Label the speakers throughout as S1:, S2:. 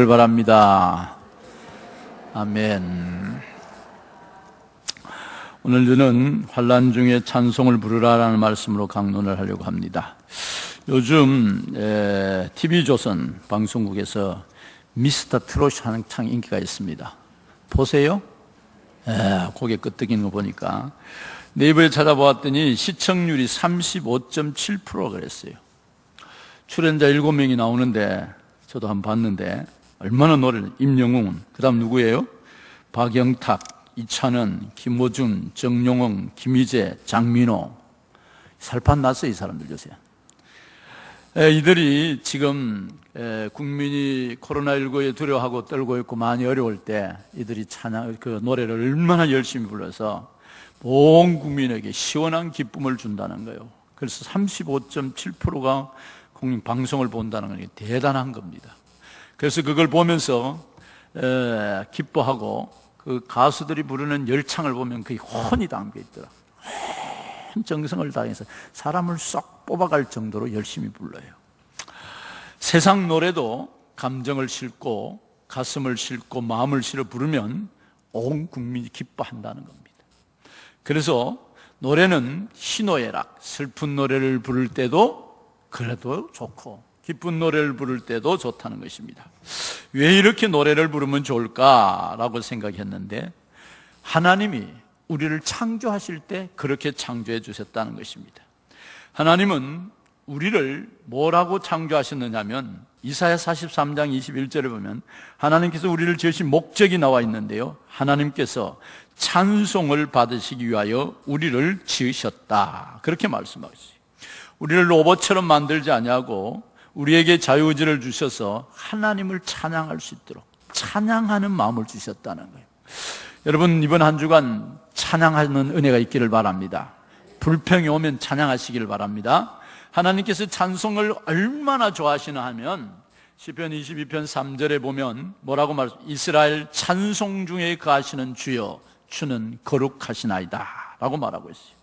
S1: 바랍니다. 아멘. 오늘 저는 환난 중에 찬송을 부르라라는 말씀으로 강론을 하려고 합니다. 요즘 TV조선 방송국에서 미스터 트롯이 한창 인기가 있습니다. 보세요. 고개 끄덕이는 거 보니까 네이버에 찾아보았더니 시청률이 35.7%가 그랬어요. 출연자 7명이 나오는데 저도 한번 봤는데 얼마나 노래를, 임영웅, 그 다음 누구예요? 박영탁, 이찬원, 김호준, 정용홍, 김희재, 장민호. 살판 났어요, 이 사람들 요새. 이들이 지금 국민이 코로나19에 두려워하고 떨고 있고 많이 어려울 때 이들이 그 노래를 얼마나 열심히 불러서 온 국민에게 시원한 기쁨을 준다는 거예요. 그래서 35.7%가 국민 방송을 본다는 건 대단한 겁니다. 그래서 그걸 보면서 기뻐하고 그 가수들이 부르는 열창을 보면 그게 혼이 담겨 있더라. 온 정성을 다해서 사람을 쏙 뽑아갈 정도로 열심히 불러요. 세상 노래도 감정을 싣고 가슴을 싣고 마음을 실어 부르면 온 국민이 기뻐한다는 겁니다. 그래서 노래는 희노애락, 슬픈 노래를 부를 때도 그래도 좋고 기쁜 노래를 부를 때도 좋다는 것입니다. 왜 이렇게 노래를 부르면 좋을까라고 생각했는데 하나님이 우리를 창조하실 때 그렇게 창조해 주셨다는 것입니다. 하나님은 우리를 뭐라고 창조하셨느냐면 이사야 43장 21절에 보면 하나님께서 우리를 지으신 목적이 나와 있는데요, 하나님께서 찬송을 받으시기 위하여 우리를 지으셨다, 그렇게 말씀하고 있어요. 우리를 로봇처럼 만들지 아니하고 우리에게 자유의지를 주셔서 하나님을 찬양할 수 있도록 찬양하는 마음을 주셨다는 거예요. 여러분, 이번 한 주간 찬양하는 은혜가 있기를 바랍니다. 불평이 오면 찬양하시기를 바랍니다. 하나님께서 찬송을 얼마나 좋아하시나 하면 시편 22편 3절에 보면 뭐라고 말씀하세요? 이스라엘 찬송 중에 거하시는 주여 주는 거룩하시나이다 라고 말하고 있어요.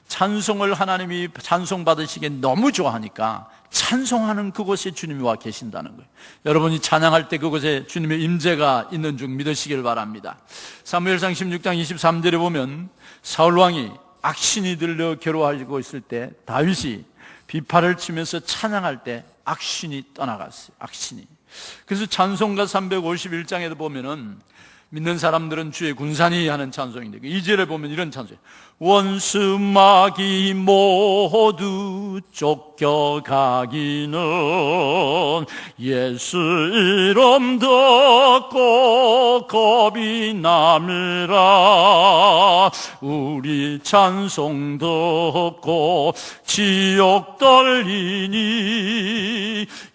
S1: 찬송을 하나님이 찬송 받으시기에 너무 좋아하니까 찬송하는 그곳에 주님이 와 계신다는 거예요. 여러분이 찬양할 때 그곳에 주님의 임재가 있는 줄 믿으시길 바랍니다. 사무엘상 16장 23절에 보면 사울왕이 악신이 들려 괴로워하고 있을 때 다윗이 비파를 치면서 찬양할 때 악신이 떠나갔어요. 악신이. 그래서 찬송가 351장에도 보면은 믿는 사람들은 주의 군산이 하는 찬송인데 2절에 보면 이런 찬송이에요. 원수 마귀 모두 쫓겨가기는 예수 이름 듣고 겁이 남으라. 우리 찬송 듣고 지옥 떨리니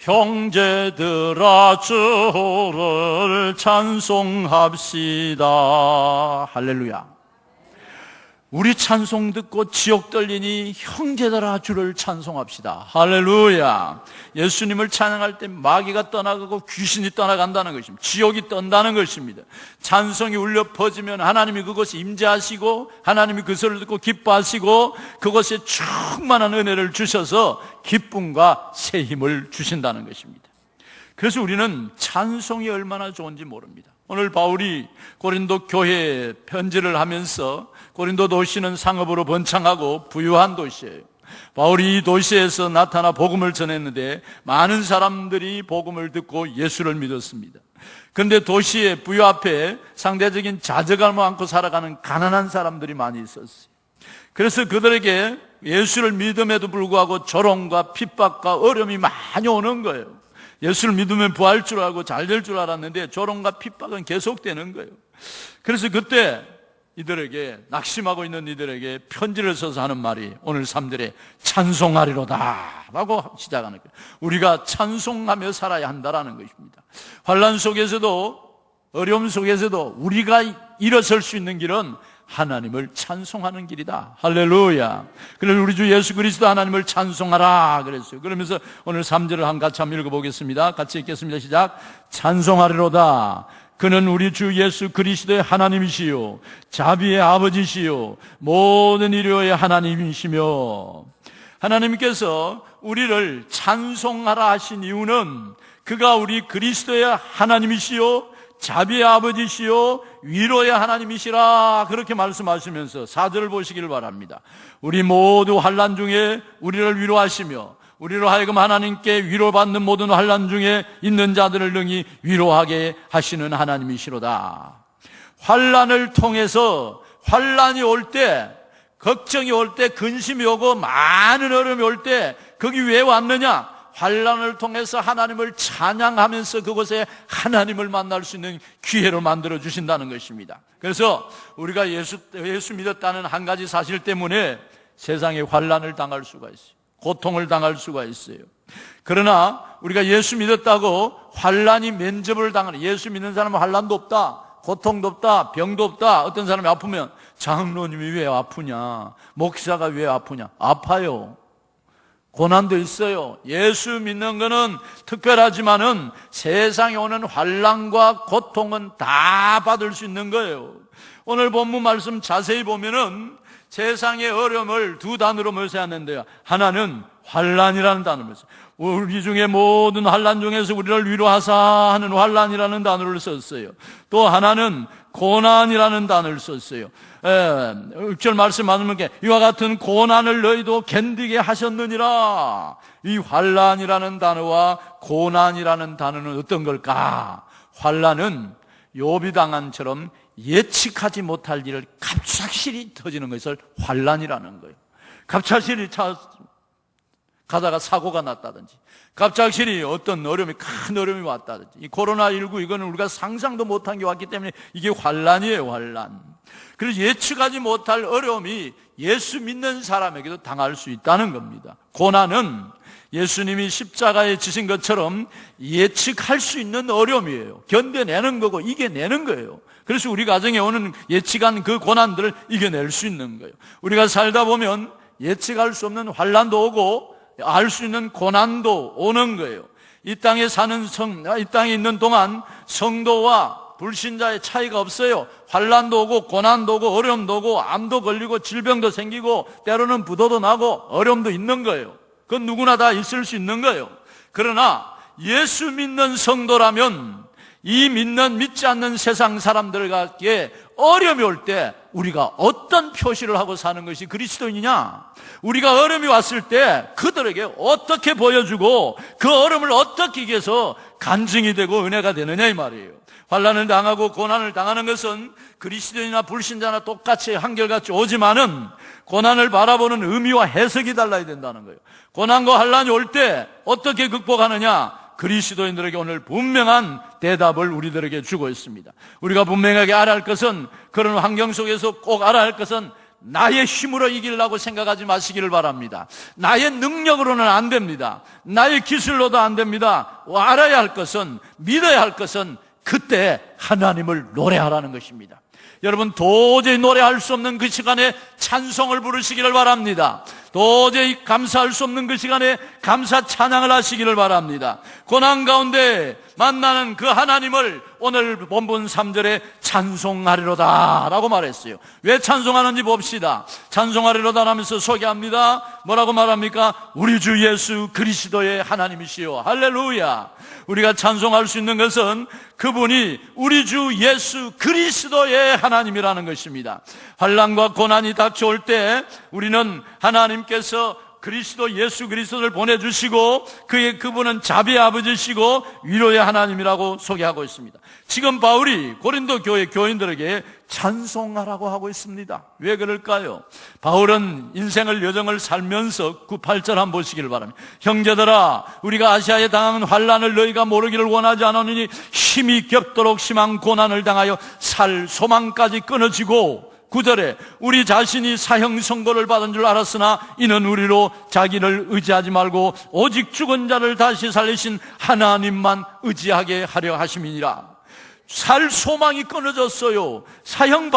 S1: 형제들아 주를 찬송합시다. 할렐루야. 우리 찬송 듣고 지옥 떨리니 형제들아 주를 찬송합시다. 할렐루야. 예수님을 찬양할 때 마귀가 떠나가고 귀신이 떠나간다는 것입니다. 지옥이 떤다는 것입니다. 찬송이 울려 퍼지면 하나님이 그것에 임재하시고 하나님이 그 소리를 듣고 기뻐하시고 그것에 충만한 은혜를 주셔서 기쁨과 새 힘을 주신다는 것입니다. 그래서 우리는 찬송이 얼마나 좋은지 모릅니다. 오늘 바울이 고린도 교회에 편지를 하면서 고린도 도시는 상업으로 번창하고 부유한 도시예요. 바울이 이 도시에서 나타나 복음을 전했는데 많은 사람들이 복음을 듣고 예수를 믿었습니다. 그런데 도시의 부유 앞에 상대적인 좌절감을 안고 살아가는 가난한 사람들이 많이 있었어요. 그래서 그들에게 예수를 믿음에도 불구하고 조롱과 핍박과 어려움이 많이 오는 거예요. 예수를 믿으면 부할 줄 알고 잘 될 줄 알았는데 조롱과 핍박은 계속되는 거예요. 그래서 그때 이들에게, 낙심하고 있는 이들에게 편지를 써서 하는 말이 오늘 3절에 찬송하리로다 라고 시작하는 거예요. 우리가 찬송하며 살아야 한다라는 것입니다. 환난 속에서도 어려움 속에서도 우리가 일어설 수 있는 길은 하나님을 찬송하는 길이다. 할렐루야. 그래서 우리 주 예수 그리스도 하나님을 찬송하라 그랬어요. 그러면서 오늘 3절을 같이 한번 읽어보겠습니다. 같이 읽겠습니다. 시작. 찬송하리로다. 그는 우리 주 예수 그리스도의 하나님이시요 자비의 아버지시요 모든 이료의 하나님이시며, 하나님께서 우리를 찬송하라 하신 이유는 그가 우리 그리스도의 하나님이시요 자비의 아버지시요 위로의 하나님이시라 그렇게 말씀하시면서 4절을 보시기를 바랍니다. 우리 모두 환난 중에 우리를 위로하시며 우리로 하여금 하나님께 위로받는 모든 환난 중에 있는 자들을 능히 위로하게 하시는 하나님이시로다. 환난을 통해서 환난이 올 때, 걱정이 올 때, 근심이 오고 많은 어려움이 올 때 거기 왜 왔느냐? 환난을 통해서 하나님을 찬양하면서 그곳에 하나님을 만날 수 있는 기회로 만들어 주신다는 것입니다. 그래서 우리가 예수 믿었다는 한 가지 사실 때문에 세상에 환난을 당할 수가 있어요. 고통을 당할 수가 있어요. 그러나 우리가 예수 믿었다고 환난이 면접을 당하는, 예수 믿는 사람은 환난도 없다, 고통도 없다, 병도 없다. 어떤 사람이 아프면 장로님이 왜 아프냐, 목사가 왜 아프냐. 아파요. 고난도 있어요. 예수 믿는 것은 특별하지만은 세상에 오는 환난과 고통은 다 받을 수 있는 거예요. 오늘 본문 말씀 자세히 보면은 세상의 어려움을 두 단어로 묘사하는데요. 하나는 환난이라는 단어를 써요. 우리 중에 모든 환난 중에서 우리를 위로하사 하는 환난이라는 단어를 썼어요. 또 하나는 고난이라는 단어를 썼어요. 6절 말씀 맞으면 이와 같은 고난을 너희도 견디게 하셨느니라. 이 환난이라는 단어와 고난이라는 단어는 어떤 걸까? 환난은 욥이 당한처럼 예측하지 못할 일을 갑작스레 터지는 것을 환난이라는 거예요. 갑작스레 가다가 사고가 났다든지, 갑작스레 어떤 어려움이, 큰 어려움이 왔다든지, 이 코로나19 이거는 우리가 상상도 못한 게 왔기 때문에 이게 환난이에요, 환난. 그래서 예측하지 못할 어려움이 예수 믿는 사람에게도 당할 수 있다는 겁니다. 고난은 예수님이 십자가에 지신 것처럼 예측할 수 있는 어려움이에요. 견뎌내는 거고 이겨내는 거예요. 그래서 우리 가정에 오는 예측한 그 고난들을 이겨낼 수 있는 거예요. 우리가 살다 보면 예측할 수 없는 환난도 오고 알 수 있는 고난도 오는 거예요. 이 땅에 이 땅에 있는 동안 성도와 불신자의 차이가 없어요. 환난도 오고 고난도 오고 어려움도 오고 암도 걸리고 질병도 생기고 때로는 부도도 나고 어려움도 있는 거예요. 그건 누구나 다 있을 수 있는 거예요. 그러나 예수 믿는 성도라면 이 믿지 않는 세상 사람들에게 어려움이 올 때 우리가 어떤 표시를 하고 사는 것이 그리스도인이냐? 우리가 어려움이 왔을 때 그들에게 어떻게 보여주고 그 어려움을 어떻게 이겨서 간증이 되고 은혜가 되느냐 이 말이에요. 환난을 당하고 고난을 당하는 것은 그리스도인이나 불신자나 똑같이 한결같이 오지만은 고난을 바라보는 의미와 해석이 달라야 된다는 거예요. 고난과 환난이 올 때 어떻게 극복하느냐? 그리스도인들에게 오늘 분명한 대답을 우리들에게 주고 있습니다. 우리가 분명하게 알아야 할 것은, 그런 환경 속에서 꼭 알아야 할 것은 나의 힘으로 이기려고 생각하지 마시기를 바랍니다. 나의 능력으로는 안 됩니다. 나의 기술로도 안 됩니다. 알아야 할 것은, 믿어야 할 것은 그때 하나님을 노래하라는 것입니다. 여러분, 도저히 노래할 수 없는 그 시간에 찬송을 부르시기를 바랍니다. 도저히 감사할 수 없는 그 시간에 감사 찬양을 하시기를 바랍니다. 고난 가운데 만나는 그 하나님을 오늘 본문 3절에 찬송하리로다 라고 말했어요. 왜 찬송하는지 봅시다. 찬송하리로다 하면서 소개합니다. 뭐라고 말합니까? 우리 주 예수 그리스도의 하나님이시요. 할렐루야. 우리가 찬송할 수 있는 것은 그분이 우리 주 예수 그리스도의 하나님이라는 것입니다. 환난과 고난이 닥쳐올 때 우리는 하나님께서 그리스도 예수 그리스도를 보내주시고 그분은 자비의 아버지시고 위로의 하나님이라고 소개하고 있습니다. 지금 바울이 고린도 교회 교인들에게 찬송하라고 하고 있습니다. 왜 그럴까요? 바울은 인생을 여정을 살면서 8절 한번 보시기를 바랍니다. 형제들아, 우리가 아시아에 당한 환난을 너희가 모르기를 원하지 않으니 힘이 겹도록 심한 고난을 당하여 살 소망까지 끊어지고, 9절에 우리 자신이 사형 선고를 받은 줄 알았으나 이는 우리로 자기를 의지하지 말고 오직 죽은 자를 다시 살리신 하나님만 의지하게 하려 하심이니라. 살 소망이 끊어졌어요. 사형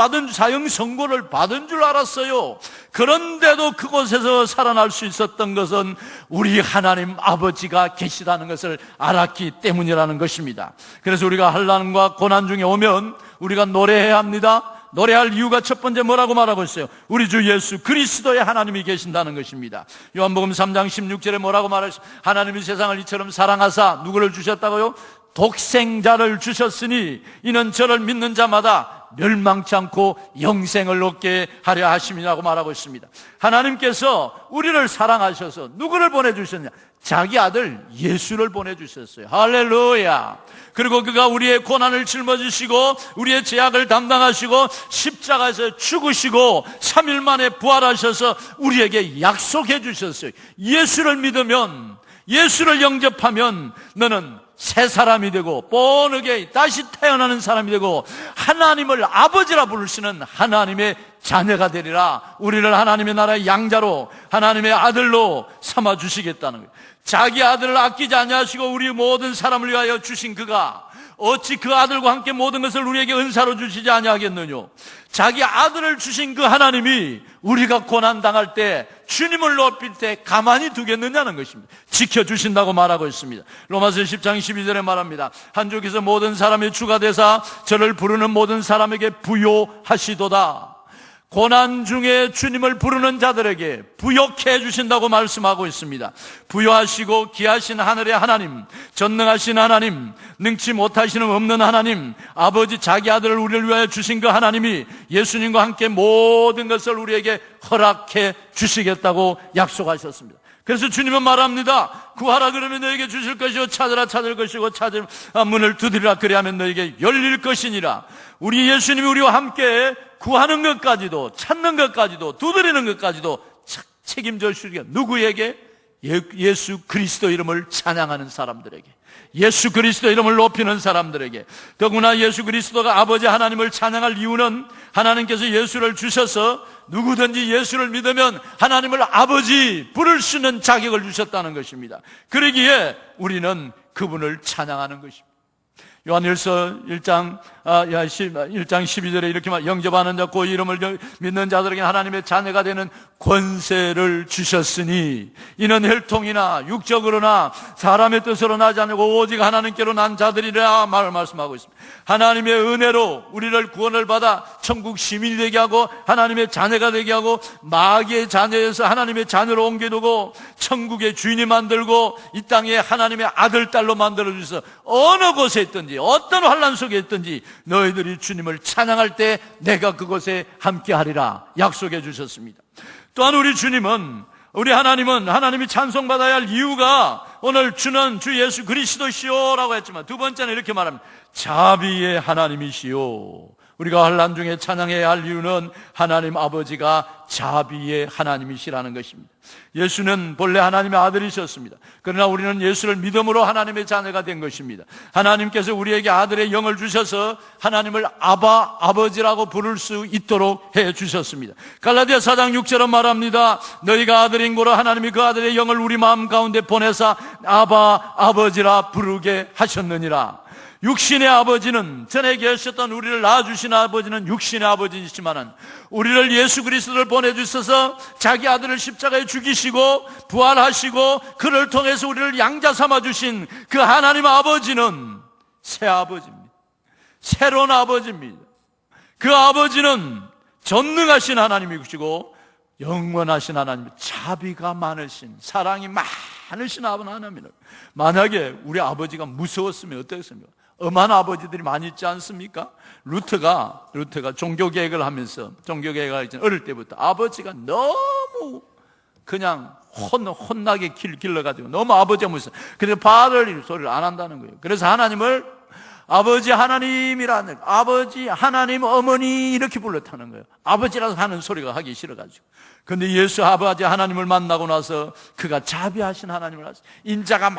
S1: 선고를 받은 줄 알았어요. 그런데도 그곳에서 살아날 수 있었던 것은 우리 하나님 아버지가 계시다는 것을 알았기 때문이라는 것입니다. 그래서 우리가 환난과 고난 중에 오면 우리가 노래해야 합니다. 노래할 이유가 첫 번째 뭐라고 말하고 있어요? 우리 주 예수 그리스도의 하나님이 계신다는 것입니다. 요한복음 3장 16절에 뭐라고 말하시죠? 하나님이 세상을 이처럼 사랑하사 누구를 주셨다고요? 독생자를 주셨으니 이는 저를 믿는 자마다 멸망치 않고 영생을 얻게 하려 하심이라고 말하고 있습니다. 하나님께서 우리를 사랑하셔서 누구를 보내주셨냐? 자기 아들 예수를 보내주셨어요. 할렐루야. 그리고 그가 우리의 고난을 짊어지시고 우리의 죄악을 담당하시고 십자가에서 죽으시고 3일 만에 부활하셔서 우리에게 약속해 주셨어요. 예수를 믿으면, 예수를 영접하면 너는 새 사람이 되고 본어게인 다시 태어나는 사람이 되고 하나님을 아버지라 부르시는 하나님의 자녀가 되리라. 우리를 하나님의 나라의 양자로 하나님의 아들로 삼아 주시겠다는 거예요. 자기 아들을 아끼지 아니하시고 우리 모든 사람을 위하여 주신 그가 어찌 그 아들과 함께 모든 것을 우리에게 은사로 주시지 아니하겠느냐. 자기 아들을 주신 그 하나님이 우리가 고난당할 때, 주님을 높일 때 가만히 두겠느냐는 것입니다. 지켜주신다고 말하고 있습니다. 로마서 10장 12절에 말합니다. 한 주께서 모든 사람의 주가 되사 저를 부르는 모든 사람에게 부요하시도다. 고난 중에 주님을 부르는 자들에게 부욕해 해주신다고 말씀하고 있습니다. 부요하시고 귀하신 하늘의 하나님, 전능하신 하나님, 능치 못하시는 없는 하나님, 아버지 자기 아들을 우리를 위하여 주신 그 하나님이 예수님과 함께 모든 것을 우리에게 허락해 주시겠다고 약속하셨습니다. 그래서 주님은 말합니다. 구하라 그러면 너에게 주실 것이요 찾으라 찾을 것이고 찾을 문을 두드리라 그리하면 너에게 열릴 것이니라. 우리 예수님이 우리와 함께 구하는 것까지도 찾는 것까지도 두드리는 것까지도 책임져 주시게. 누구에게? 예수 그리스도 이름을 찬양하는 사람들에게, 예수 그리스도 이름을 높이는 사람들에게. 더구나 예수 그리스도가 아버지 하나님을 찬양할 이유는 하나님께서 예수를 주셔서 누구든지 예수를 믿으면 하나님을 아버지 부를 수 있는 자격을 주셨다는 것입니다. 그러기에 우리는 그분을 찬양하는 것입니다. 요한일서 1장 12절에 이렇게 말, 영접하는 자 그 이름을 믿는 자들에게 하나님의 자녀가 되는 권세를 주셨으니 이는 혈통이나 육적으로나 사람의 뜻으로 나지 않고 오직 하나님께로 난 자들이라 말씀하고 있습니다. 하나님의 은혜로 우리를 구원을 받아 천국 시민이 되게 하고 하나님의 자녀가 되게 하고 마귀의 자녀에서 하나님의 자녀로 옮겨두고 천국의 주인이 만들고 이 땅에 하나님의 아들, 딸로 만들어주셔서 어느 곳에 있든지 어떤 환난 속에 있든지 너희들이 주님을 찬양할 때 내가 그곳에 함께하리라 약속해 주셨습니다. 또한 우리 주님은, 우리 하나님은 하나님이 찬송받아야 할 이유가 오늘 주는 주 예수 그리스도시오라고 했지만 두 번째는 이렇게 말합니다. 자비의 하나님이시오. 우리가 환난 중에 찬양해야 할 이유는 하나님 아버지가 자비의 하나님이시라는 것입니다. 예수는 본래 하나님의 아들이셨습니다. 그러나 우리는 예수를 믿음으로 하나님의 자녀가 된 것입니다. 하나님께서 우리에게 아들의 영을 주셔서 하나님을 아버지라고 부를 수 있도록 해주셨습니다. 갈라디아 4장 6절은 말합니다. 너희가 아들인 고로 하나님이 그 아들의 영을 우리 마음 가운데 보내사 아버지라 부르게 하셨느니라. 육신의 아버지는, 전에 계셨던 우리를 낳아주신 아버지는 육신의 아버지이시지만 우리를 예수 그리스도를 보내주셔서 자기 아들을 십자가에 죽이시고 부활하시고 그를 통해서 우리를 양자 삼아주신 그 하나님 아버지는 새 아버지입니다. 새로운 아버지입니다. 그 아버지는 전능하신 하나님이시고 영원하신 하나님, 자비가 많으신, 사랑이 많으신 하나님입니다. 만약에 우리 아버지가 무서웠으면 어떻겠습니까? 엄한 아버지들이 많이 있지 않습니까? 루터가 종교개혁을 하면서, 종교개혁을 어릴 때부터 아버지가 너무 그냥 혼나게 길러가지고 너무 아버지가 무서워. 그래서 받을 소리를 안 한다는 거예요. 그래서 하나님을 아버지 하나님이라는, 아버지 하나님 어머니 이렇게 불렀다는 거예요. 아버지라서 하는 소리가 하기 싫어가지고. 근데 예수 아버지 하나님을 만나고 나서 그가 자비하신 하나님을 알았어요. 인자가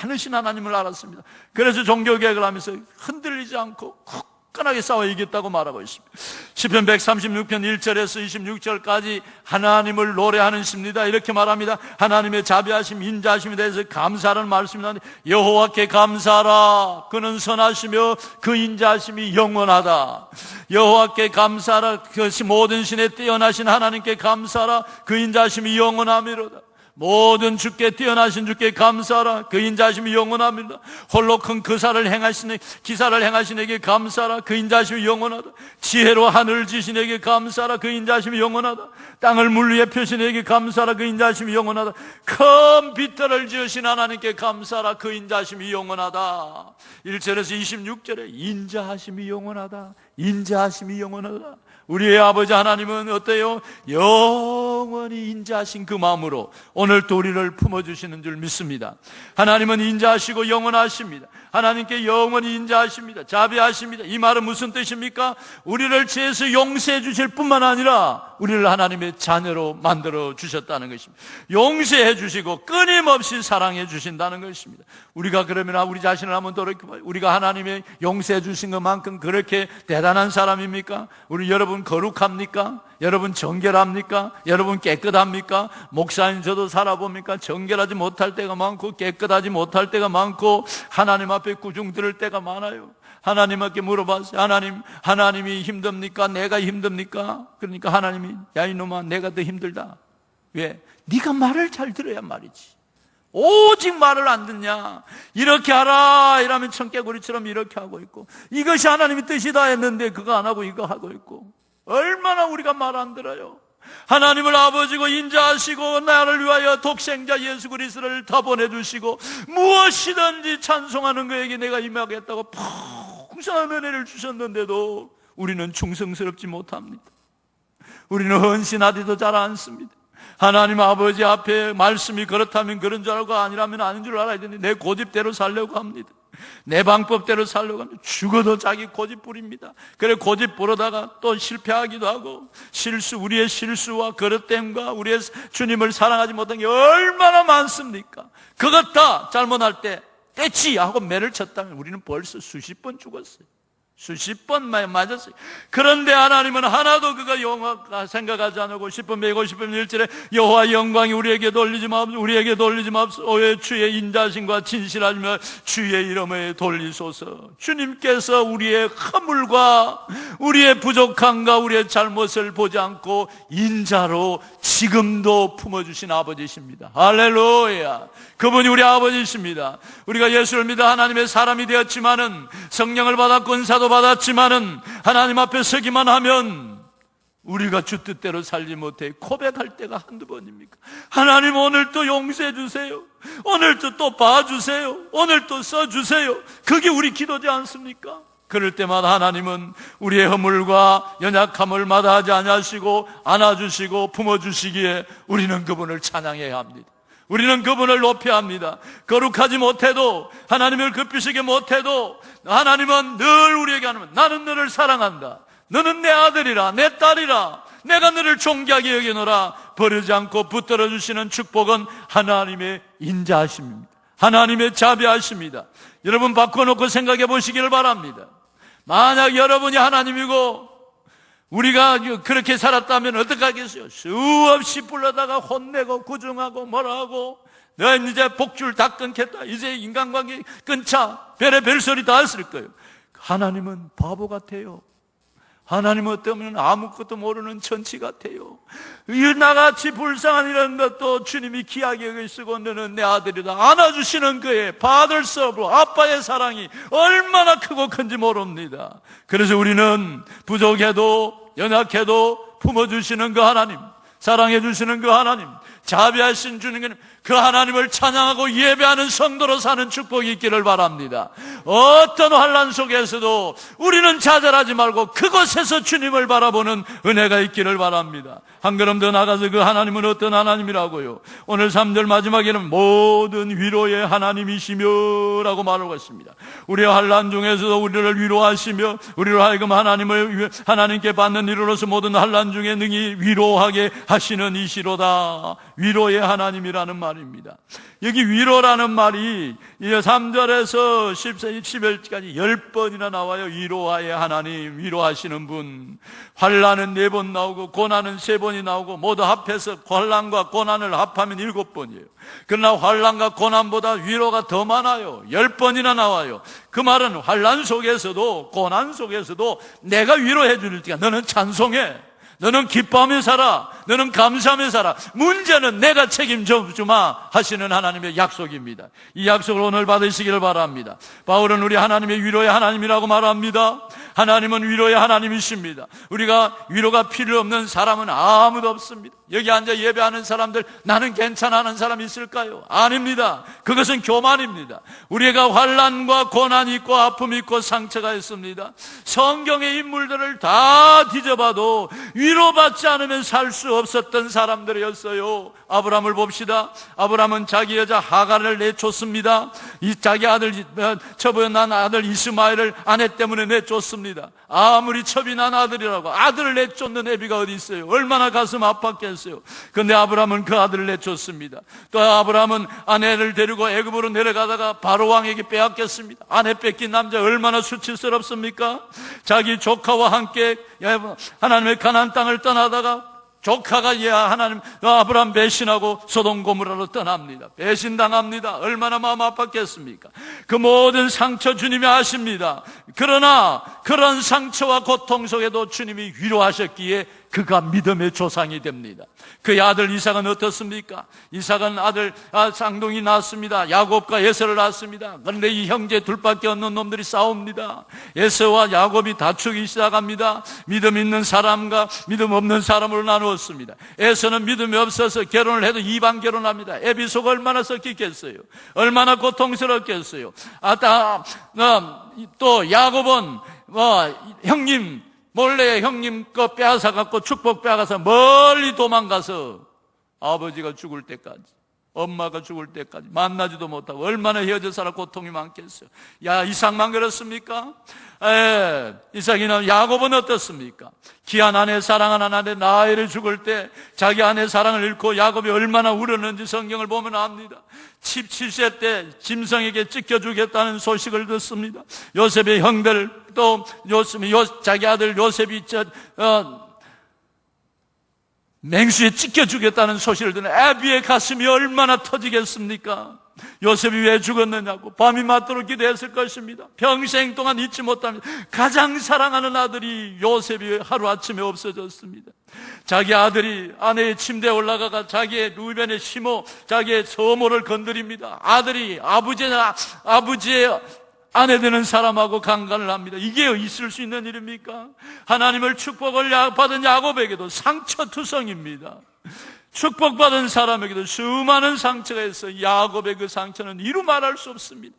S1: 많으신 하나님을 알았습니다. 그래서 종교개혁을 하면서 흔들리지 않고 굳건하게 싸워 이겼다고 말하고 있습니다. 시편 136편 1절에서 26절까지 하나님을 노래하는 시입니다. 이렇게 말합니다. 하나님의 자비하심, 인자하심에 대해서 감사하는 말씀이 나는데 여호와께 감사하라. 그는 선하시며 그 인자하심이 영원하다. 여호와께 감사하라. 그것이 모든 신에 뛰어나신 하나님께 감사하라. 그 인자하심이 영원하미로다. 모든 주께 뛰어나신 주께 감사하라. 그 인자하심이 영원합니다. 홀로 큰 기사를 행하신 에게 감사하라. 그 인자하심이 영원하다. 지혜로 하늘을 지신 에게 감사하라. 그 인자하심이 영원하다. 땅을 물 위에 펴신 에게 감사하라. 그 인자하심이 영원하다. 큰 빛들을 지으신 하나님께 감사하라. 그 인자하심이 영원하다. 1절에서 26절에 인자하심이 영원하다. 인자하심이 영원하다. 우리의 아버지 하나님은 어때요? 영원히 인자하신 그 마음으로 오늘 또 우리를 품어주시는 줄 믿습니다. 하나님은 인자하시고 영원하십니다. 하나님께 영원히 인자하십니다. 자비하십니다. 이 말은 무슨 뜻입니까? 우리를 죄에서 용서해 주실 뿐만 아니라 우리를 하나님의 자녀로 만들어 주셨다는 것입니다. 용서해 주시고 끊임없이 사랑해 주신다는 것입니다. 우리가 그러면 우리 자신을 한번 돌이켜봐요. 우리가 하나님의 용서해 주신 것만큼 그렇게 대단한 사람입니까? 우리 여러분 거룩합니까? 여러분 정결합니까? 여러분 깨끗합니까? 목사님 저도 살아봅니까? 정결하지 못할 때가 많고 깨끗하지 못할 때가 많고 하나님 앞에 구중 들을 때가 많아요. 하나님께 물어봤어요. 하나님이 힘듭니까? 내가 힘듭니까? 그러니까 하나님이 야 이놈아 내가 더 힘들다. 왜? 네가 말을 잘 들어야 말이지. 오직 말을 안 듣냐? 이렇게 하라 이러면 청개구리처럼 이렇게 하고 있고 이것이 하나님의 뜻이다 했는데 그거 안 하고 이거 하고 있고 얼마나 우리가 말 안 들어요. 하나님을 아버지고 인자하시고 나를 위하여 독생자 예수 그리스도를 다 보내주시고 무엇이든지 찬송하는 그에게 내가 임하겠다고 풍성한 은혜를 주셨는데도 우리는 충성스럽지 못합니다. 우리는 헌신하지도 잘 않습니다. 하나님 아버지 앞에 말씀이 그렇다면 그런 줄 알고 아니라면 아닌 줄 알아야 되는데 내 고집대로 살려고 합니다. 내 방법대로 살려고 합니다. 죽어도 자기 고집 부립니다. 그래 고집 부르다가 또 실패하기도 하고 우리의 실수와 그릇됨과 우리의 주님을 사랑하지 못한 게 얼마나 많습니까? 그것 다 잘못할 때 떼치 하고 매를 쳤다면 우리는 벌써 수십 번 죽었어요. 수십 번 맞았어요. 그런데 하나님은 하나도 그가 영화 생각하지 않고 10분 150분 1절에 여호와 영광이 우리에게 돌리지 마옵소서. 오해 주의 인자심과 진실하시며 주의 이름에 돌리소서. 주님께서 우리의 허물과 우리의 부족함과 우리의 잘못을 보지 않고 인자로 지금도 품어주신 아버지십니다. 할렐루야. 그분이 우리 아버지십니다. 우리가 예수를 믿어 하나님의 사람이 되었지만은 성령을 받았고 은사도 받았지만은 하나님 앞에 서기만 하면 우리가 주 뜻대로 살지 못해 고백할 때가 한두 번입니까? 하나님 오늘 또 용서해 주세요. 오늘 또 봐주세요. 오늘 또 써주세요. 그게 우리 기도지 않습니까? 그럴 때마다 하나님은 우리의 허물과 연약함을 마다하지 아니하시고 안아주시고 품어주시기에 우리는 그분을 찬양해야 합니다. 우리는 그분을 높여야 합니다. 거룩하지 못해도 하나님을 급히시게 못해도 하나님은 늘 우리에게 하는 나는 너를 사랑한다. 너는 내 아들이라 내 딸이라 내가 너를 존귀하게 여기노라. 버리지 않고 붙들어 주시는 축복은 하나님의 인자하심입니다. 하나님의 자비하심입니다. 여러분 바꿔놓고 생각해 보시기를 바랍니다. 만약 여러분이 하나님이고 우리가 그렇게 살았다면 어떡하겠어요? 수없이 불러다가 혼내고 구중하고 뭐라 하고 너 이제 복줄 다 끊겠다. 이제 인간관계 끊자. 별의 소리 다 했을 거예요. 하나님은 바보 같아요. 하나님은 어쩌면 아무것도 모르는 천치 같아요. 나같이 불쌍한 이런 것도 주님이 귀하게 여기시고 너는 내 아들이다 안아주시는 그의 받을 수 없고 아빠의 사랑이 얼마나 크고 큰지 모릅니다. 그래서 우리는 부족해도 연약해도 품어주시는 그 하나님, 사랑해주시는 그 하나님, 자비하신 주님, 그 하나님을 찬양하고 예배하는 성도로 사는 축복이 있기를 바랍니다. 어떤 환난 속에서도 우리는 좌절하지 말고 그곳에서 주님을 바라보는 은혜가 있기를 바랍니다. 한 걸음 더 나가서 그 하나님은 어떤 하나님이라고요? 오늘 3절 마지막에는 모든 위로의 하나님이시며 라고 말하고 있습니다. 우리의 환난 중에서도 우리를 위로하시며 우리로 하여금 하나님께 받는 위로로서 모든 환난 중에 능히 위로하게 하시는 이시로다. 위로의 하나님이라는 말입니다. 여기 위로라는 말이 3절에서 11절까지 10번이나 나와요. 위로의 하나님, 위로하시는 분. 환난은 4번 나오고 고난은 3번이 나오고 모두 합해서 환난과 고난을 합하면 7번이에요. 그러나 환난과 고난보다 위로가 더 많아요. 10번이나 나와요. 그 말은 환난 속에서도 고난 속에서도 내가 위로해 줄 테니까 너는 찬송해. 너는 기뻐하며 살아. 너는 감사하며 살아. 문제는 내가 책임져 주마 하시는 하나님의 약속입니다. 이 약속을 오늘 받으시기를 바랍니다. 바울은 우리 하나님의 위로의 하나님이라고 말합니다. 하나님은 위로의 하나님이십니다. 우리가 위로가 필요 없는 사람은 아무도 없습니다. 여기 앉아 예배하는 사람들, 나는 괜찮아 하는 사람 있을까요? 아닙니다. 그것은 교만입니다. 우리가 환난과 고난이 있고 아픔이 있고 상처가 있습니다. 성경의 인물들을 다 뒤져봐도 위로받지 않으면 살 수 없었던 사람들이었어요. 아브라함을 봅시다. 아브라함은 자기 여자 하갈을 내쫓습니다. 자기 아들, 첩이 난 아들 이스마엘을 아내 때문에 내쫓습니다. 아무리 첩이 난 아들이라고 아들을 내쫓는 애비가 어디 있어요? 얼마나 가슴 아팠겠어요. 그런데 아브라함은 그 아들을 내쫓습니다. 또 아브라함은 아내를 데리고 애굽으로 내려가다가 바로 왕에게 빼앗겼습니다. 아내 뺏긴 남자 얼마나 수치스럽습니까? 자기 조카와 함께 하나님의 가나안 땅을 떠나다가 조카가 하나님 아브라함 배신하고 소돔 고모라로 떠납니다. 배신당합니다. 얼마나 마음 아팠겠습니까? 그 모든 상처 주님이 아십니다. 그러나 그런 상처와 고통 속에도 주님이 위로하셨기에 그가 믿음의 조상이 됩니다. 그의 아들 이삭은 어떻습니까? 이삭은 아들 쌍둥이 낳았습니다. 야곱과 에서를 낳았습니다. 그런데 이 형제 둘밖에 없는 놈들이 싸웁니다. 에서와 야곱이 다투기 시작합니다. 믿음 있는 사람과 믿음 없는 사람으로 나누었습니다. 에서는 믿음이 없어서 결혼을 해도 이방 결혼합니다. 애비 속 얼마나 썩겠어요. 얼마나 고통스럽겠어요. 또 야곱은 형님 몰래 형님 거 빼앗아 갖고 축복 빼앗아서 멀리 도망가서 아버지가 죽을 때까지, 엄마가 죽을 때까지 만나지도 못하고 얼마나 헤어져 살아 고통이 많겠어요. 이삭만 그렇습니까? 이삭이나 야곱은 어떻습니까? 귀한 아내, 사랑하는 아내 라헬이 죽을 때 자기 아내 사랑을 잃고 야곱이 얼마나 울었는지 성경을 보면 압니다. 17세 때 짐승에게 찢겨주겠다는 소식을 듣습니다. 요셉의 형들 또 자기 아들 요셉이 맹수에 찢겨주겠다는 소식을 듣는 애비의 가슴이 얼마나 터지겠습니까? 요셉이 왜 죽었느냐고 밤이 맞도록 기도했을 것입니다. 평생 동안 잊지 못합니다. 가장 사랑하는 아들이 요셉이 하루아침에 없어졌습니다. 자기 아들이 아내의 침대에 올라가가 자기의 루벤의 시모, 자기의 서모를 건드립니다. 아들이 아버지의 아내 되는 사람하고 강간을 합니다. 이게 있을 수 있는 일입니까? 하나님을 축복을 받은 야곱에게도 상처투성입니다. 축복받은 사람에게도 수많은 상처가 있어 야곱의 그 상처는 이루 말할 수 없습니다.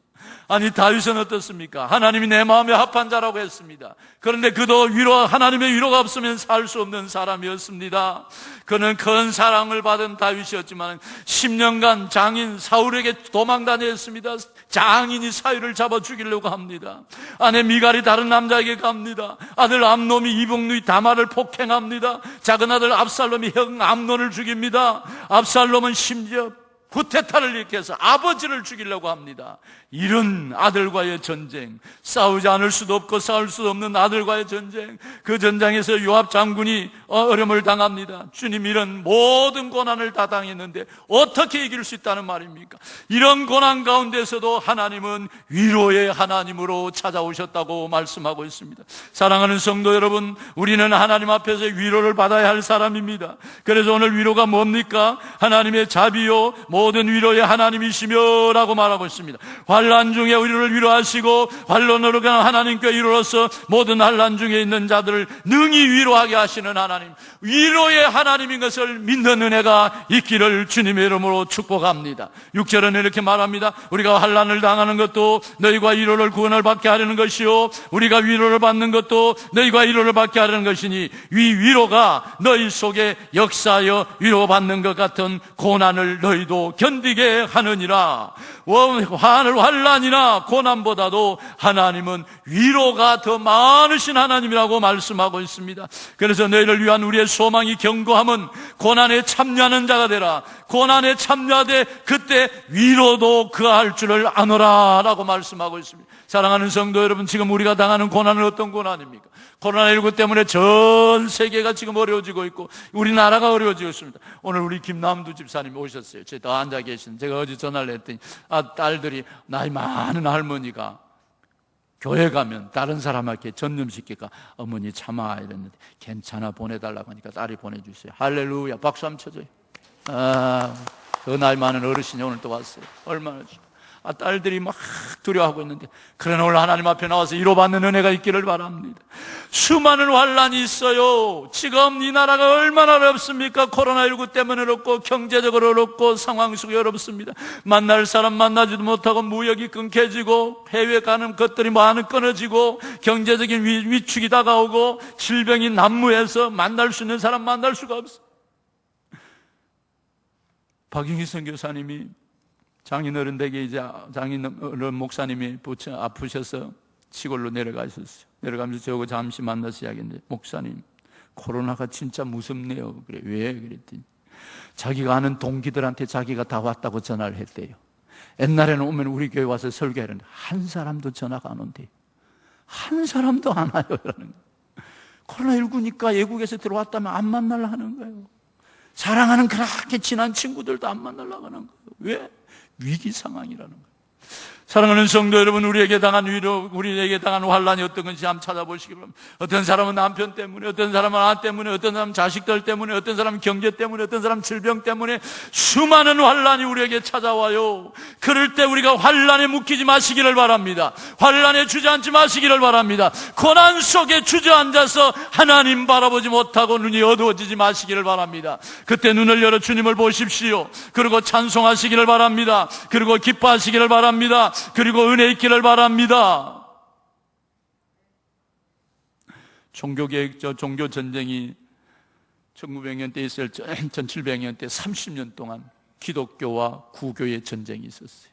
S1: 아니 다윗은 어떻습니까? 하나님이 내 마음에 합한 자라고 했습니다. 그런데 그도 하나님의 위로가 없으면 살 수 없는 사람이었습니다. 그는 큰 사랑을 받은 다윗이었지만 10년간 장인 사울에게 도망다녔습니다. 장인이 사울을 잡아 죽이려고 합니다. 아내 미갈이 다른 남자에게 갑니다. 아들 암놈이 이복누이 다말을 폭행합니다. 작은 아들 압살롬이 형 암논을 죽입니다. 압살롬은 심지어 구테타를 일으켜서 아버지를 죽이려고 합니다. 이런 아들과의 전쟁, 싸우지 않을 수도 없고 싸울 수도 없는 아들과의 전쟁, 그 전장에서 요압 장군이 어려움을 당합니다. 주님 이런 모든 고난을 다 당했는데 어떻게 이길 수 있다는 말입니까? 이런 고난 가운데서도 하나님은 위로의 하나님으로 찾아오셨다고 말씀하고 있습니다. 사랑하는 성도 여러분, 우리는 하나님 앞에서 위로를 받아야 할 사람입니다. 그래서 오늘 위로가 뭡니까? 하나님의 자비요 모든 위로의 하나님이시며 라고 말하고 있습니다. 환난 중에 우리를 위로하시고 환난으로 가는 하나님께 위로로서 모든 환난 중에 있는 자들을 능히 위로하게 하시는 하나님, 위로의 하나님인 것을 믿는 은혜가 있기를 주님의 이름으로 축복합니다. 6절은 이렇게 말합니다. 우리가 환난을 당하는 것도 너희가 위로를 구원을 받게 하려는 것이요 우리가 위로를 받는 것도 너희가 위로를 받게 하려는 것이니 위로가 너희 속에 역사하여 위로받는 것 같은 고난을 너희도 견디게 하느니라. 환난이나 고난보다도 하나님은 위로가 더 많으신 하나님이라고 말씀하고 있습니다. 그래서 너희를 위한 우리의 소망이 견고함은 고난에 참여하는 자가 되라. 고난에 참여하되 그때 위로도 그할 줄을 아노라 라고 말씀하고 있습니다. 사랑하는 성도 여러분, 지금 우리가 당하는 고난은 어떤 고난입니까? 코로나19 때문에 전 세계가 지금 어려워지고 있고 우리나라가 어려워지고 있습니다. 오늘 우리 김남두 집사님이 오셨어요. 제가 앉아 계신, 제가 어제 전화를 했더니 딸들이 나이 많은 할머니가 교회 가면 다른 사람에게 전념시키니까 어머니 참아 이랬는데 괜찮아 보내달라고 하니까 딸이 보내주세요. 할렐루야, 박수 한번 쳐줘요. 그 나이 많은 어르신이 오늘 또 왔어요. 얼마나 딸들이 막 두려워하고 있는데, 그러나 오늘 하나님 앞에 나와서 위로받는 은혜가 있기를 바랍니다. 수많은 환란이 있어요. 지금 이 나라가 얼마나 어렵습니까? 코로나19 때문에 어렵고 경제적으로 어렵고 상황 속에 어렵습니다. 만날 사람 만나지도 못하고 무역이 끊겨지고 해외 가는 것들이 많이 끊어지고 경제적인 위축이 다가오고 질병이 난무해서 만날 수 있는 사람 만날 수가 없어요. 박영희 선교사님이 장인어른 댁에 이제 장인어른 목사님이 아프셔서 시골로 내려가셨어요. 내려가면서 저하고 잠시 만나서 이야기했는데, 목사님 코로나가 진짜 무섭네요. 그래, 왜? 그랬더니 자기가 아는 동기들한테 자기가 다 왔다고 전화를 했대요. 옛날에는 오면 우리 교회 와서 설교하는데 한 사람도 전화가 안 온대요. 한 사람도 안 와요. 라는 거예요. 코로나19니까 외국에서 들어왔다면 안 만나려 하는 거예요. 사랑하는 그렇게 친한 친구들도 안 만나려고 하는 거예요. 왜? 위기 상황이라는 거예요. 사랑하는 성도 여러분, 우리에게 당한 위로, 우리에게 당한 환란이 어떤 건지 한번 찾아보시기 바랍니다. 어떤 사람은 남편 때문에, 어떤 사람은 아내 때문에, 어떤 사람은 자식들 때문에, 어떤 사람은 경제 때문에, 어떤 사람은 질병 때문에 수많은 환란이 우리에게 찾아와요. 그럴 때 우리가 환란에 묶이지 마시기를 바랍니다. 환란에 주저앉지 마시기를 바랍니다. 고난 속에 주저앉아서 하나님 바라보지 못하고 눈이 어두워지지 마시기를 바랍니다. 그때 눈을 열어 주님을 보십시오. 그리고 찬송하시기를 바랍니다. 그리고 기뻐하시기를 바랍니다. 그리고 은혜 있기를 바랍니다. 종교 전쟁이 1900년 때 있을 1700년 때 30년 동안 기독교와 구교의 전쟁이 있었어요.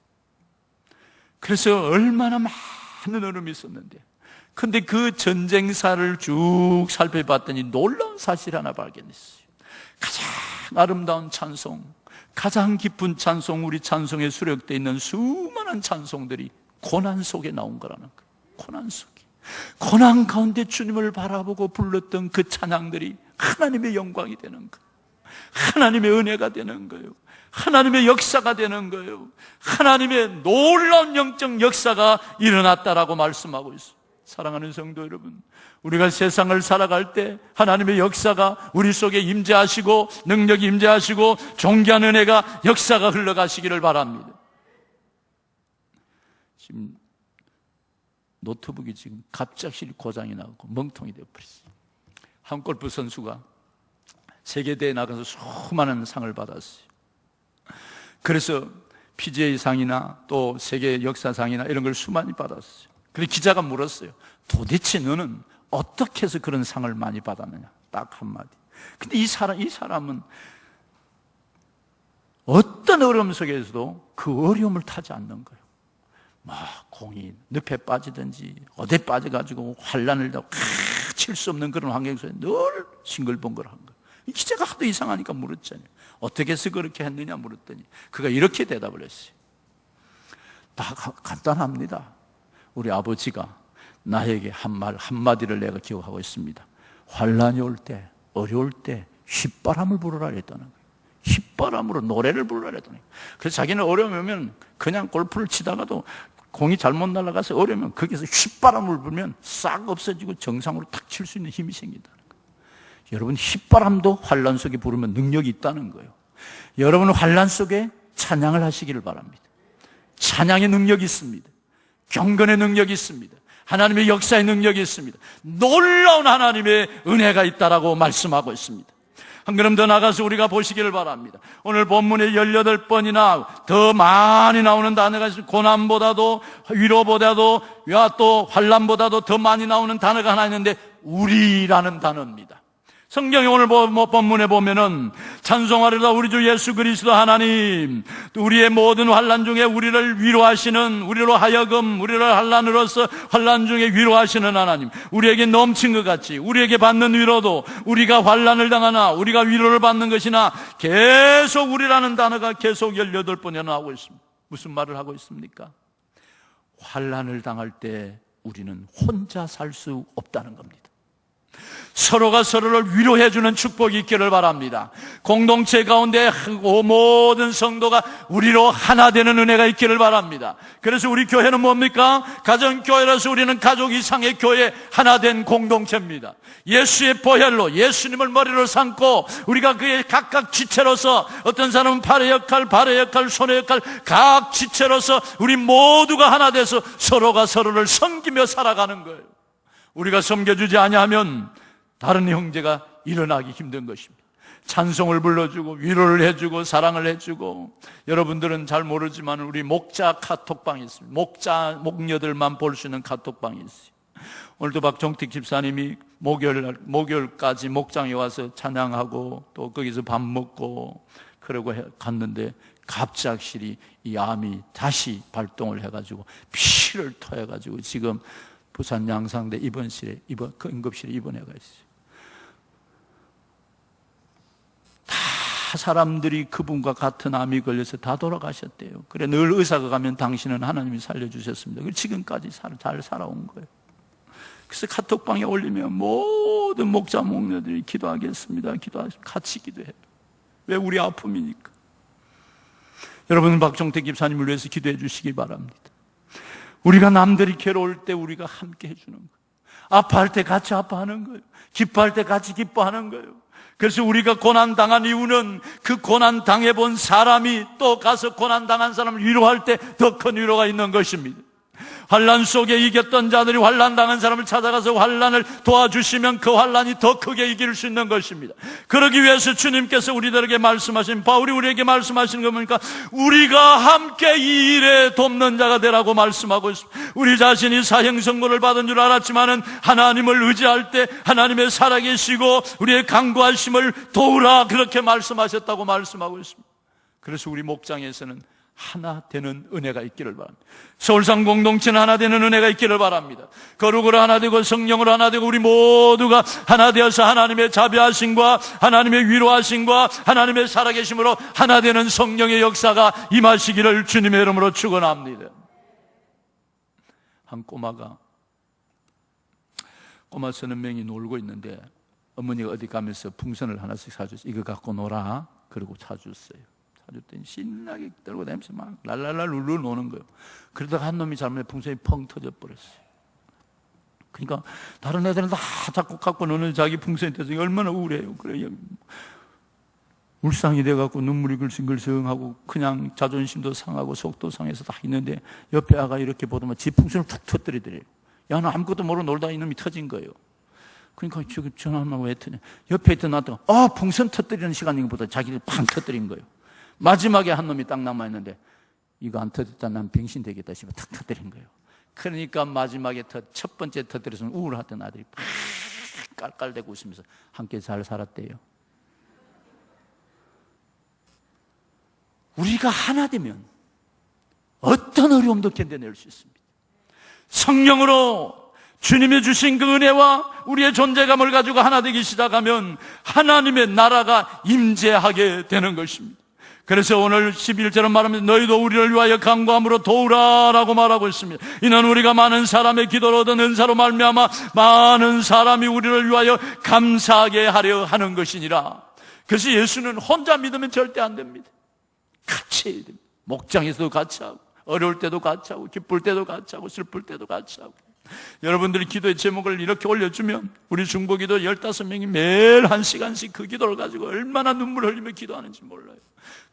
S1: 그래서 얼마나 많은 어려움이 있었는데, 근데 그 전쟁사를 쭉 살펴봤더니 놀라운 사실 하나 발견했어요. 가장 아름다운 찬송, 가장 깊은 찬송, 우리 찬송에 수록되어 있는 수많은 찬송들이 고난 속에 나온 거라는 거예요. 고난 속에, 고난 가운데 주님을 바라보고 불렀던 그 찬양들이 하나님의 영광이 되는 거예요. 하나님의 은혜가 되는 거예요. 하나님의 역사가 되는 거예요. 하나님의 놀라운 영적 역사가 일어났다라고 말씀하고 있어요. 사랑하는 성도 여러분, 우리가 세상을 살아갈 때 하나님의 역사가 우리 속에 임재하시고 능력이 임재하시고 존귀한 은혜가 역사가 흘러가시기를 바랍니다. 지금 노트북이 지금 갑작스레 고장이 나고 멍통이 되어버렸어요. 한 골프 선수가 세계대회에 나가서 수많은 상을 받았어요. 그래서 PGA 상이나 또 세계 역사상이나 이런 걸 수많이 받았어요. 그래서 기자가 물었어요. 도대체 너는 어떻게 해서 그런 상을 많이 받았느냐? 딱 한마디. 근데 이 사람은 어떤 어려움 속에서도 그 어려움을 타지 않는 거예요. 막 공이 늪에 빠지든지 어디에 빠져가지고 환란을 다 칠 수 없는 그런 환경 속에 늘 싱글벙글한 거예요. 이 기자가 하도 이상하니까 물었잖아요. 어떻게 해서 그렇게 했느냐 물었더니 그가 이렇게 대답을 했어요. 다 간단합니다. 우리 아버지가 나에게 한 말 한마디를 내가 기억하고 있습니다. 환란이 올 때, 어려울 때 휘바람을 불어라 했다는 거예요. 휘바람으로 노래를 불러라 했다는 거예요. 그래서 자기는 어려우면 그냥 골프를 치다가도 공이 잘못 날아가서 어려우면 거기서 휘바람을 불면 싹 없어지고 정상으로 탁 칠 수 있는 힘이 생긴다는 거예요. 여러분, 휘바람도 환란 속에 부르면 능력이 있다는 거예요. 여러분, 환란 속에 찬양을 하시기를 바랍니다. 찬양의 능력이 있습니다. 경건의 능력이 있습니다. 하나님의 역사의 능력이 있습니다. 놀라운 하나님의 은혜가 있다라고 말씀하고 있습니다. 한 걸음 더 나가서 우리가 보시기를 바랍니다. 오늘 본문에 18번이나 더 많이 나오는 단어가 있습니다. 고난보다도 위로보다도 또 환난보다도 더 많이 나오는 단어가 하나 있는데 우리라는 단어입니다. 성경의 오늘 본문에 보면은 찬송하리로다 우리 주 예수 그리스도 하나님, 우리의 모든 환난 중에 우리를 위로하시는, 우리로 하여금 우리를 환난으로서 환난 중에 위로하시는 하나님, 우리에게 넘친 것 같이 우리에게 받는 위로도 우리가 환난을 당하나 우리가 위로를 받는 것이나 계속 우리라는 단어가 계속 18번이나 나오고 있습니다. 무슨 말을 하고 있습니까? 환난을 당할 때 우리는 혼자 살 수 없다는 겁니다. 서로가 서로를 위로해주는 축복이 있기를 바랍니다. 공동체 가운데 모든 성도가 우리로 하나 되는 은혜가 있기를 바랍니다. 그래서 우리 교회는 뭡니까? 가정교회라서 우리는 가족 이상의 교회, 하나 된 공동체입니다. 예수의 보혈로 예수님을 머리로 삼고 우리가 그의 각각 지체로서, 어떤 사람은 팔의 역할, 발의 역할, 손의 역할, 각 지체로서 우리 모두가 하나 돼서 서로가 서로를 섬기며 살아가는 거예요. 우리가 섬겨주지 아니하면 다른 형제가 일어나기 힘든 것입니다. 찬송을 불러주고 위로를 해주고 사랑을 해주고. 여러분들은 잘 모르지만 우리 목자 카톡방이 있습니다. 목녀들만 볼 수 있는 카톡방이 있어요. 오늘도 박정택 집사님이 목요일까지 목장에 와서 찬양하고 또 거기서 밥 먹고 그러고 갔는데, 갑작스레 이 암이 다시 발동을 해가지고 피를 토해가지고 지금 부산 양상대 응급실에 입원해가 있어요. 다 사람들이 그분과 같은 암이 걸려서 다 돌아가셨대요. 그래, 늘 의사가 가면 당신은 하나님이 살려주셨습니다. 지금까지 잘 살아온 거예요. 그래서 카톡방에 올리면 모든 목자 목녀들이 기도하겠습니다. 같이 기도해요. 왜? 우리 아픔이니까. 여러분은 박정택 집사님을 위해서 기도해 주시기 바랍니다. 우리가 남들이 괴로울 때 우리가 함께 해주는 거예요. 아파할 때 같이 아파하는 거예요. 기뻐할 때 같이 기뻐하는 거예요. 그래서 우리가 고난당한 이유는 그 고난당해본 사람이 또 가서 고난당한 사람을 위로할 때 더 큰 위로가 있는 것입니다. 환난 속에 이겼던 자들이 환난당한 사람을 찾아가서 환난을 도와주시면 그 환난이 더 크게 이길 수 있는 것입니다. 그러기 위해서 주님께서 우리들에게 말씀하신, 바울이 우리에게 말씀하시는 거 보니까 우리가 함께 이 일에 돕는 자가 되라고 말씀하고 있습니다. 우리 자신이 사형선고를 받은 줄 알았지만은 하나님을 의지할 때 하나님의 살아계시고 우리의 강구하심을 도우라, 그렇게 말씀하셨다고 말씀하고 있습니다. 그래서 우리 목장에서는 하나 되는 은혜가 있기를 바랍니다. 서울상 공동체는 하나 되는 은혜가 있기를 바랍니다. 거룩으로 하나 되고 성령으로 하나 되고 우리 모두가 하나 되어서 하나님의 자비하심과 하나님의 위로하심과 하나님의 살아계심으로 하나 되는 성령의 역사가 임하시기를 주님의 이름으로 축원합니다. 한 꼬마 30명이 놀고 있는데 어머니가 어디 가면서 풍선을 하나씩 사줬어요. 이거 갖고 놀아. 그러고 사줬어요. 사줬더니 신나게 떨고 다니면서 막 랄랄라 룰루 노는 거예요. 그러다가 한 놈이 잘못해 풍선이 펑 터져버렸어요. 그러니까 다른 애들은 다 자꾸 갖고 노는 자기 풍선이 터져서 얼마나 우울해요. 그래요. 울상이 돼갖고 눈물이 글썽글썽하고 그냥 자존심도 상하고 속도 상해서 다 있는데 옆에 아가 이렇게 보더만 지 풍선을 툭 터뜨리더래요. 야, 너 아무것도 모르고 놀다 이놈이 터진 거예요. 그러니까 지금 전화만 왜 터냐. 옆에 있던 나한테 풍선 터뜨리는 시간인 것보다 자기를 팡 터뜨린 거예요. 마지막에 한 놈이 딱 남아있는데 이거 안 터졌다 난 병신 되겠다 싶어 탁 터뜨린 거예요. 그러니까 마지막에 첫 번째 터뜨려서 우울하던 아들이 팍 깔깔대고 웃으면서 함께 잘 살았대요. 우리가 하나 되면 어떤 어려움도 견뎌낼 수 있습니다. 성령으로 주님이 주신 그 은혜와 우리의 존재감을 가지고 하나 되기 시작하면 하나님의 나라가 임재하게 되는 것입니다. 그래서 오늘 11절은 말합니다. 너희도 우리를 위하여 간구함으로 도우라라고 말하고 있습니다. 이는 우리가 많은 사람의 기도를 얻은 은사로 말미암아 많은 사람이 우리를 위하여 감사하게 하려 하는 것이니라. 그래서 예수는 혼자 믿으면 절대 안 됩니다. 같이 해야 됩니다. 목장에서도 같이 하고 어려울 때도 같이 하고 기쁠 때도 같이 하고 슬플 때도 같이 하고. 여러분들이 기도의 제목을 이렇게 올려주면 우리 중보기도 15명이 매일 1시간씩 그 기도를 가지고 얼마나 눈물을 흘리며 기도하는지 몰라요.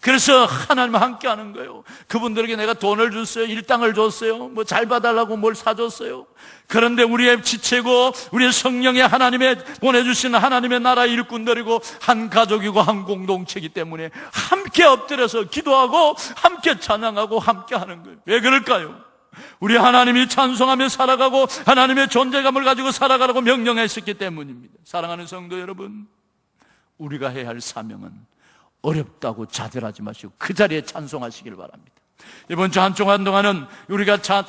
S1: 그래서 하나님과 함께 하는 거예요. 그분들에게 내가 돈을 줬어요. 일당을 줬어요. 뭐 잘 봐달라고 뭘 사줬어요. 그런데 우리의 지체고 우리의 성령의 하나님의 보내주신 하나님의 나라의 일꾼들이고 한 가족이고 한 공동체이기 때문에 함께 엎드려서 기도하고 함께 찬양하고 함께 하는 거예요. 왜 그럴까요? 우리 하나님이 찬송하며 살아가고 하나님의 존재감을 가지고 살아가라고 명령했었기 때문입니다. 사랑하는 성도 여러분, 우리가 해야 할 사명은 어렵다고 좌절하지 마시고 그 자리에 찬송하시길 바랍니다. 이번 주 한동안 동안은 우리가 차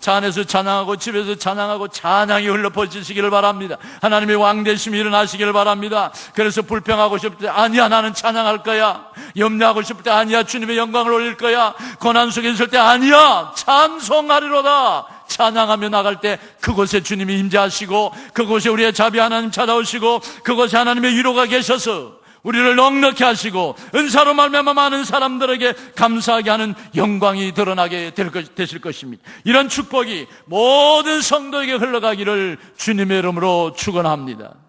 S1: 안에서 찬양하고 집에서 찬양하고 찬양이 흘러 퍼지시기를 바랍니다. 하나님의 왕되심이 일어나시기를 바랍니다. 그래서 불평하고 싶을 때 아니야 나는 찬양할 거야. 염려하고 싶을 때 아니야 주님의 영광을 올릴 거야. 고난 속에 있을 때 아니야 찬송하리로다. 찬양하며 나갈 때 그곳에 주님이 임재하시고 그곳에 우리의 자비 하나님 찾아오시고 그곳에 하나님의 위로가 계셔서 우리를 넉넉히 하시고 은사로 말미암아 많은 사람들에게 감사하게 하는 영광이 드러나게 되실 것입니다. 이런 축복이 모든 성도에게 흘러가기를 주님의 이름으로 축원합니다.